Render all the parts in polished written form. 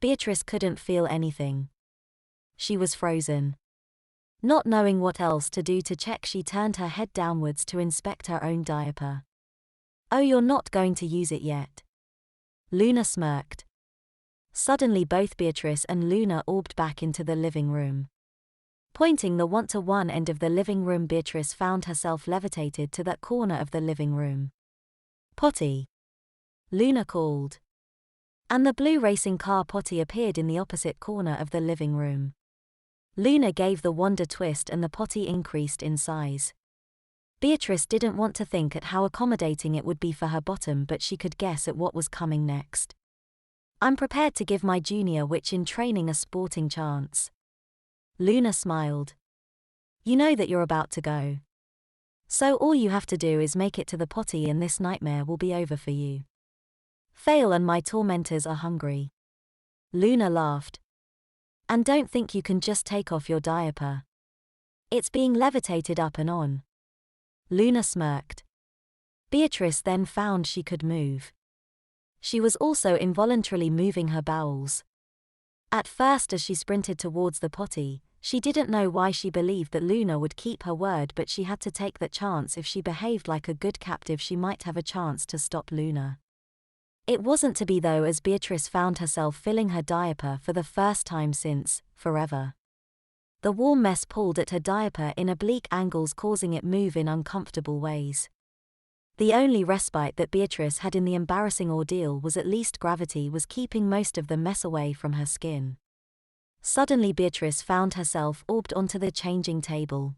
Beatrice couldn't feel anything. She was frozen. Not knowing what else to do to check, she turned her head downwards to inspect her own diaper. "Oh, you're not going to use it yet?" Luna smirked. Suddenly both Beatrice and Luna orbed back into the living room. Pointing the wand to one end of the living room, Beatrice found herself levitated to that corner of the living room. "Potty!" Luna called. And the blue racing car Potty appeared in the opposite corner of the living room. Luna gave the wand a twist and the Potty increased in size. Beatrice didn't want to think at how accommodating it would be for her bottom, but she could guess at what was coming next. "I'm prepared to give my junior witch in training a sporting chance." Luna smiled. "You know that you're about to go. So all you have to do is make it to the Potty and this nightmare will be over for you." "Fail and my tormentors are hungry." Luna laughed. "And don't think you can just take off your diaper. It's being levitated up and on." Luna smirked. Beatrice then found she could move. She was also involuntarily moving her bowels. At first, as she sprinted towards the Potty, she didn't know why she believed that Luna would keep her word, but she had to take that chance. If she behaved like a good captive, she might have a chance to stop Luna. It wasn't to be though, as Beatrice found herself filling her diaper for the first time since forever. The warm mess pulled at her diaper in oblique angles, causing it move in uncomfortable ways. The only respite that Beatrice had in the embarrassing ordeal was at least gravity was keeping most of the mess away from her skin. Suddenly Beatrice found herself orbed onto the changing table.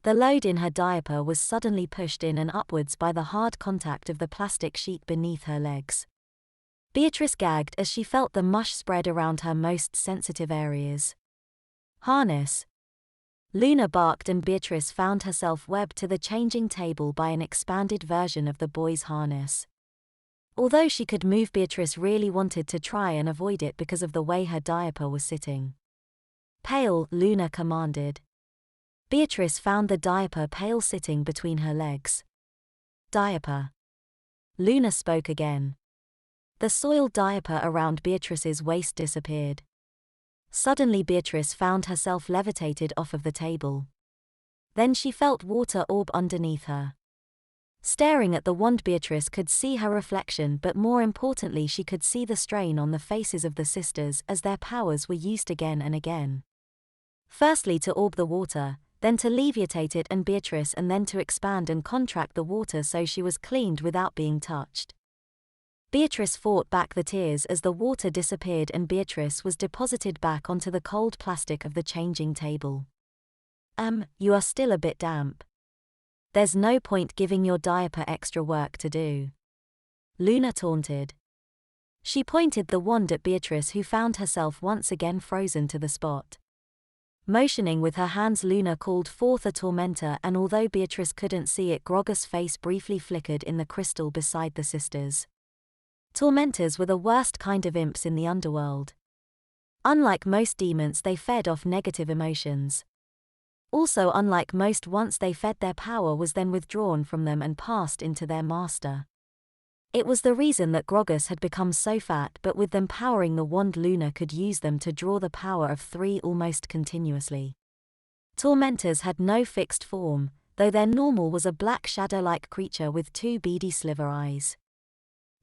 The load in her diaper was suddenly pushed in and upwards by the hard contact of the plastic sheet beneath her legs. Beatrice gagged as she felt the mush spread around her most sensitive areas. "Harness!" Luna barked and Beatrice found herself webbed to the changing table by an expanded version of the boy's harness. Although she could move, Beatrice really wanted to try and avoid it because of the way her diaper was sitting. "Pail," Luna commanded. Beatrice found the diaper pail sitting between her legs. "Diaper." Luna spoke again. The soiled diaper around Beatrice's waist disappeared. Suddenly Beatrice found herself levitated off of the table. Then she felt water orb underneath her. Staring at the wand, Beatrice could see her reflection, but more importantly she could see the strain on the faces of the sisters as their powers were used again and again. Firstly to orb the water, then to levitate it and Beatrice, and then to expand and contract the water so she was cleaned without being touched. Beatrice fought back the tears as the water disappeared and Beatrice was deposited back onto the cold plastic of the changing table. You are still a bit damp. There's no point giving your diaper extra work to do." Luna taunted. She pointed the wand at Beatrice, who found herself once again frozen to the spot. Motioning with her hands, Luna called forth a tormentor, and although Beatrice couldn't see it, Grogger's face briefly flickered in the crystal beside the sisters. Tormentors were the worst kind of imps in the underworld. Unlike most demons, they fed off negative emotions. Also, unlike most, once they fed, their power was then withdrawn from them and passed into their master. It was the reason that Groggus had become so fat, but with them powering the wand, Luna could use them to draw the power of 3 almost continuously. Tormentors had no fixed form, though their normal was a black shadow-like creature with 2 beady sliver eyes.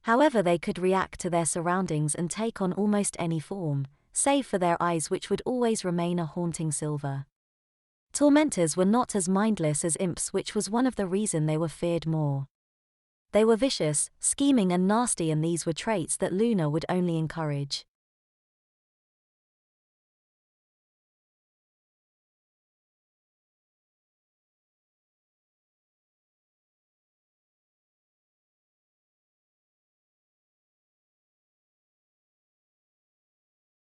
However, they could react to their surroundings and take on almost any form, save for their eyes, which would always remain a haunting silver. Tormentors were not as mindless as imps, which was one of the reasons they were feared more. They were vicious, scheming and nasty, and these were traits that Luna would only encourage.